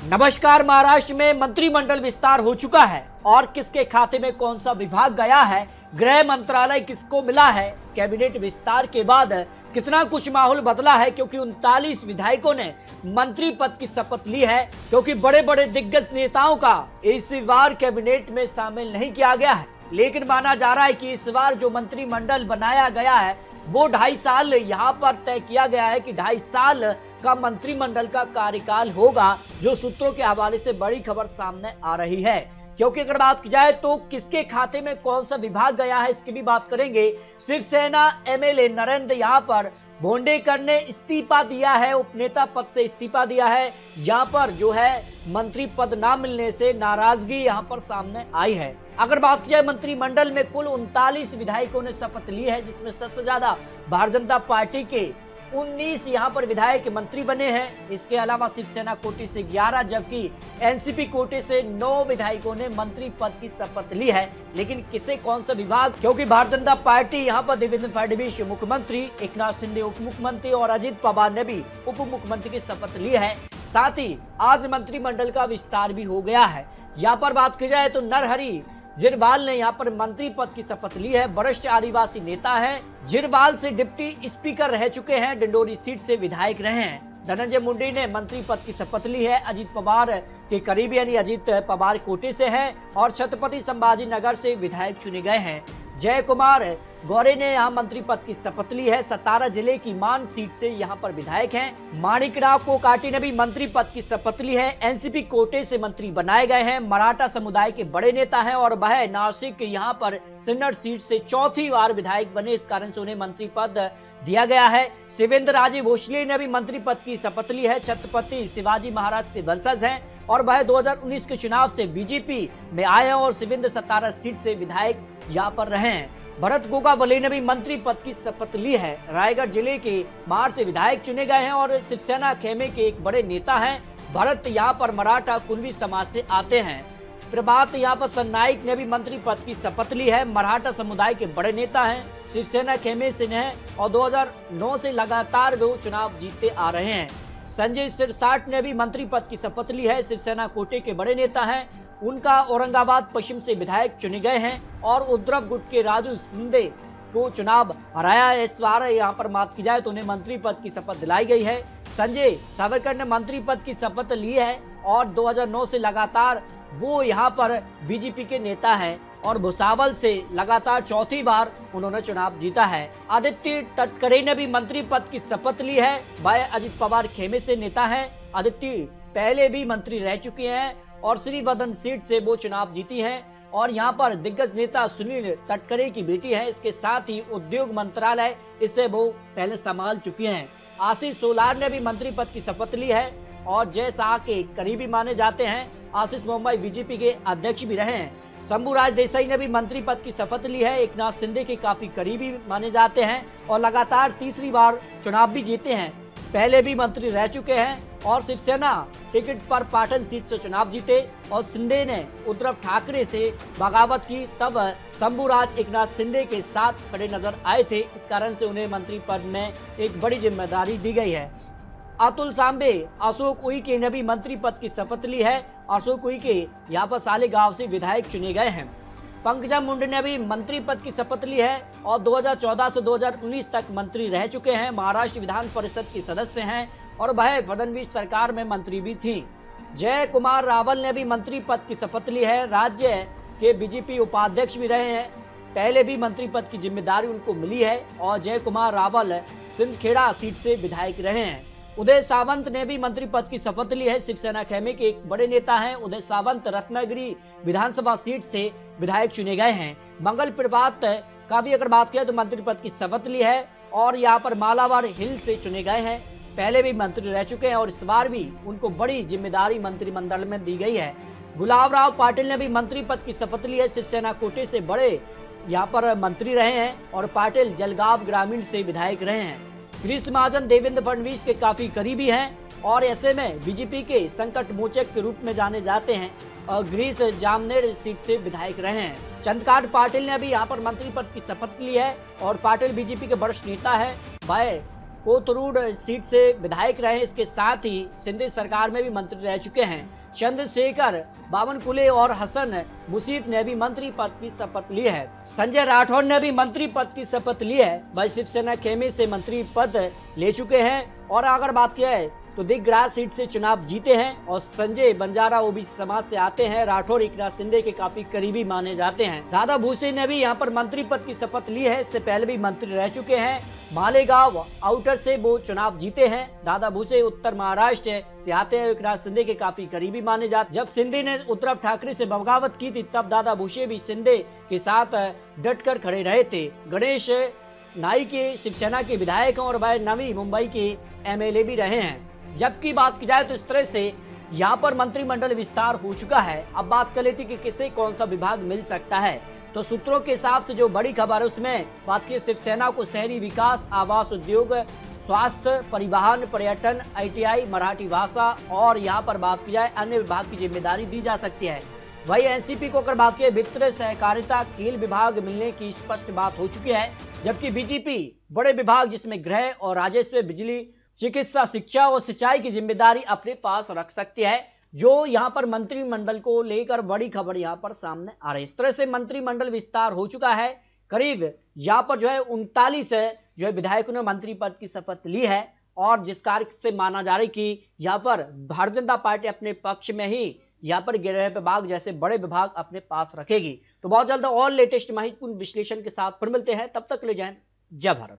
नमस्कार। महाराष्ट्र में मंत्रिमंडल विस्तार हो चुका है और किसके खाते में कौन सा विभाग गया है, गृह मंत्रालय किसको मिला है, कैबिनेट विस्तार के बाद कितना कुछ माहौल बदला है, क्योंकि 39 विधायकों ने मंत्री पद की शपथ ली है। क्योंकि बड़े बड़े दिग्गज नेताओं का इस बार कैबिनेट में शामिल नहीं किया गया है, लेकिन माना जा रहा है कि इस बार जो मंत्रिमंडल बनाया गया है वो 2.5 साल यहाँ पर तय किया गया है कि 2.5 साल का मंत्रिमंडल का कार्यकाल होगा, जो सूत्रों के हवाले से बड़ी खबर सामने आ रही है। क्योंकि अगर बात की जाए तो किसके खाते में कौन सा विभाग गया है इसकी भी बात करेंगे। शिवसेना एमएलए नरेंद्र यहाँ पर भोंडेकर ने इस्तीफा दिया है, उपनेता पद से इस्तीफा दिया है। यहाँ पर जो है मंत्री पद ना मिलने से नाराजगी यहाँ पर सामने आई है। अगर बात की जाए मंत्रिमंडल में कुल 39 विधायकों ने शपथ ली है, जिसमें सबसे ज्यादा भारतीय जनता पार्टी के 19 यहाँ पर विधायक मंत्री बने हैं। इसके अलावा शिवसेना कोटे से 11 जबकि एनसीपी कोटे से 9 विधायकों ने मंत्री पद की शपथ ली है। लेकिन किसे कौन सा विभाग, क्योंकि भारतीय जनता पार्टी यहाँ पर देवेंद्र फडणवीस मुख्यमंत्री, एकनाथ शिंदे उप मुख्यमंत्री और अजित पवार ने भी उप मुख्यमंत्री की शपथ ली है। साथ ही आज मंत्रिमंडल का विस्तार भी हो गया है। यहाँ पर बात की जाए तो नरहरि झिरवाल ने यहाँ पर मंत्री पद की शपथ ली है। वरिष्ठ आदिवासी नेता है, झिरवाल से डिप्टी स्पीकर रह चुके हैं, डिंडोरी सीट से विधायक रहे हैं। धनंजय मुंडे ने मंत्री पद की शपथ ली है। अजित पवार के करीबी यानी अजित पवार कोटे से हैं और छत्रपति संभाजी नगर से विधायक चुने गए हैं। जय कुमार गौरे ने यहाँ मंत्री पद की शपथ ली है। सतारा जिले की मान सीट से यहाँ पर विधायक हैं। माणिकराव कोकाटी ने भी मंत्री पद की शपथ ली है। एनसीपी कोटे से मंत्री बनाए गए हैं। मराठा समुदाय के बड़े नेता हैं और वह नासिक यहाँ पर सिन्नर सीट से 4थी बार विधायक बने, इस कारण से उन्हें मंत्री पद दिया गया है। शिवेंद्र राजे भोसले ने भी मंत्री पद की शपथ ली है। छत्रपति शिवाजी महाराज के वंशज हैं और वह 2019 के चुनाव से बीजेपी में आए हैं और शिवेंद्र सतारा सीट से विधायक यहाँ पर रहे हैं। भरत गोगावले ने भी मंत्री पद की शपथ ली है। रायगढ़ जिले के मार से विधायक चुने गए हैं और शिवसेना खेमे के एक बड़े नेता हैं। भरत यहाँ पर मराठा कुर्मी समाज से आते हैं। प्रभात यहाँ पर सन्नाइक ने भी मंत्री पद की शपथ ली है। मराठा समुदाय के बड़े नेता हैं, शिवसेना खेमे से हैं और 2009 से लगातार वो चुनाव जीतते आ रहे हैं। संजय सिरसाट ने भी मंत्री पद की शपथ ली है। शिवसेना कोटे के बड़े नेता हैं, उनका औरंगाबाद पश्चिम से विधायक चुने गए हैं और उद्धव गुट के राजू शिंदे को चुनाव हराया है। इस बार यहाँ पर बात की जाए तो उन्हें मंत्री पद की शपथ दिलाई गई है। संजय सावरकर ने मंत्री पद की शपथ ली है और 2009 से लगातार वो यहाँ पर बीजेपी के नेता हैं और भुसावल से लगातार 4थी बार उन्होंने चुनाव जीता है। आदित्य तटकरे ने भी मंत्री पद की शपथ ली है। वह अजित पवार खेमे से नेता है। आदित्य पहले भी मंत्री रह चुके हैं और श्रीवदन सीट से वो चुनाव जीती है और यहाँ पर दिग्गज नेता सुनील तटकरे की बेटी है। इसके साथ ही उद्योग मंत्रालय इससे वो पहले संभाल चुके हैं। आशीष सोलार ने भी मंत्री पद की शपथ ली है और जय शाह के करीबी माने जाते हैं। आशीष मुंबई बीजेपी के अध्यक्ष भी रहे हैं। शंभुराज देसाई ने भी मंत्री पद की शपथ ली है। एकनाथ शिंदे के काफी करीबी माने जाते हैं और लगातार 3री बार चुनाव भी जीते हैं। पहले भी मंत्री रह चुके हैं और शिवसेना टिकट पर पाटन सीट से चुनाव जीते और शिंदे ने उद्धव ठाकरे से बगावत की, तब शंभुराज एकनाथ शिंदे के साथ खड़े नजर आए थे। इस कारण से उन्हें मंत्री पद में एक बड़ी जिम्मेदारी दी गई है। अतुल सांबे अशोक उइके ने भी मंत्री पद की शपथ ली है। अशोक उइके यहाँ पर सालेगांव से विधायक चुने गए हैं। पंकजा मुंडे ने भी मंत्री पद की शपथ ली है और 2014 से 2019 तक मंत्री रह चुके हैं। महाराष्ट्र विधान परिषद की सदस्य हैं और वह फडणवीस सरकार में मंत्री भी थी। जय कुमार रावल ने भी मंत्री पद की शपथ ली है। राज्य के बीजेपी उपाध्यक्ष भी रहे हैं। पहले भी मंत्री पद की जिम्मेदारी उनको मिली है और जय कुमार रावल सिंदखेड़ा सीट से विधायक रहे हैं। उदय सावंत ने भी मंत्री पद की शपथ ली है। शिवसेना खेमे के एक बड़े नेता हैं। उदय सावंत रत्नागिरी विधानसभा सीट से विधायक चुने गए हैं। मंगल प्रभात का भी अगर बात करें तो मंत्री पद की शपथ ली है और यहाँ पर मालाबार हिल से चुने गए हैं। पहले भी मंत्री रह चुके हैं और इस बार भी उनको बड़ी जिम्मेदारी मंत्रिमंडल में दी गई है। गुलाबराव पाटिल ने भी मंत्री पद की शपथ ली है। शिवसेना कोटे से बड़े यहाँ पर मंत्री रहे हैं और पाटिल जलगांव ग्रामीण से विधायक रहे हैं। गिरीश महाजन देवेंद्र फडणवीस के काफी करीबी हैं और ऐसे में बीजेपी के संकट मोचक के रूप में जाने जाते हैं और गिरीश जामनेर सीट से विधायक रहे हैं। चंद्रकांत पाटिल ने भी यहाँ पर मंत्री पद की शपथ ली है और पाटिल बीजेपी के वरिष्ठ नेता है। वह कोथरूड सीट से विधायक रहे। इसके साथ ही सिंधी सरकार में भी मंत्री रह चुके हैं। चंद्रशेखर बावनकुले और हसन मुशीफ ने भी मंत्री पद की शपथ ली है। संजय राठौर ने भी मंत्री पद की शपथ ली है। वह शिवसेना खेमे से मंत्री पद ले चुके हैं। और अगर बात किया है तो दिग्रास सीट से चुनाव जीते हैं और संजय बंजारा ओबीसी समाज से आते हैं। राठौर एकनाथ शिंदे के काफी करीबी माने जाते हैं। दादा भूसे ने भी यहाँ पर मंत्री पद की शपथ ली है। इससे पहले भी मंत्री रह चुके हैं। मालेगांव आउटर से वो चुनाव जीते हैं। दादा भूसे उत्तर महाराष्ट्र से आते हैं। एकनाथ शिंदे के काफी करीबी माने जाते। जब शिंदे ने उद्धव ठाकरे से बगावत की थी तब दादा भूसे भी शिंदे के साथ डटकर खड़े रहे थे। गणेश नाईक के शिवसेना के विधायक और वह नवी मुंबई के एमएलए भी रहे हैं। जबकि बात की जाए तो इस तरह से यहाँ पर मंत्रिमंडल विस्तार हो चुका है। अब बात कर लेते कि किसे कौन सा विभाग मिल सकता है। तो सूत्रों के हिसाब से जो बड़ी खबर है उसमें बात की शिवसेना को शहरी विकास, आवास, उद्योग, स्वास्थ्य, परिवहन, पर्यटन, ITI, मराठी भाषा और यहाँ पर बात की जाए अन्य विभाग की जिम्मेदारी दी जा सकती है। वही एनसीपी को अगर बात की वित्त, सहकारिता, खेल विभाग मिलने की स्पष्ट बात हो चुकी है। जबकि बीजेपी बड़े विभाग जिसमें गृह और राजस्व, बिजली, चिकित्सा, शिक्षा और सिंचाई की जिम्मेदारी अपने पास रख सकती है। जो यहाँ पर मंत्रिमंडल को लेकर बड़ी खबर यहाँ पर सामने आ रही है। इस तरह से मंत्रिमंडल विस्तार हो चुका है। करीब यहाँ पर जो है 39 जो है विधायकों ने मंत्री पद की शपथ ली है। और जिस कार्य से माना जा रहा है कि यहाँ पर भारतीय जनता पार्टी अपने पक्ष में ही यहाँ पर गृह विभाग जैसे बड़े विभाग अपने पास रखेगी। तो बहुत जल्द और लेटेस्ट महत्वपूर्ण विश्लेषण के साथ फिर मिलते हैं। तब तक ले जाएं। जय भारत।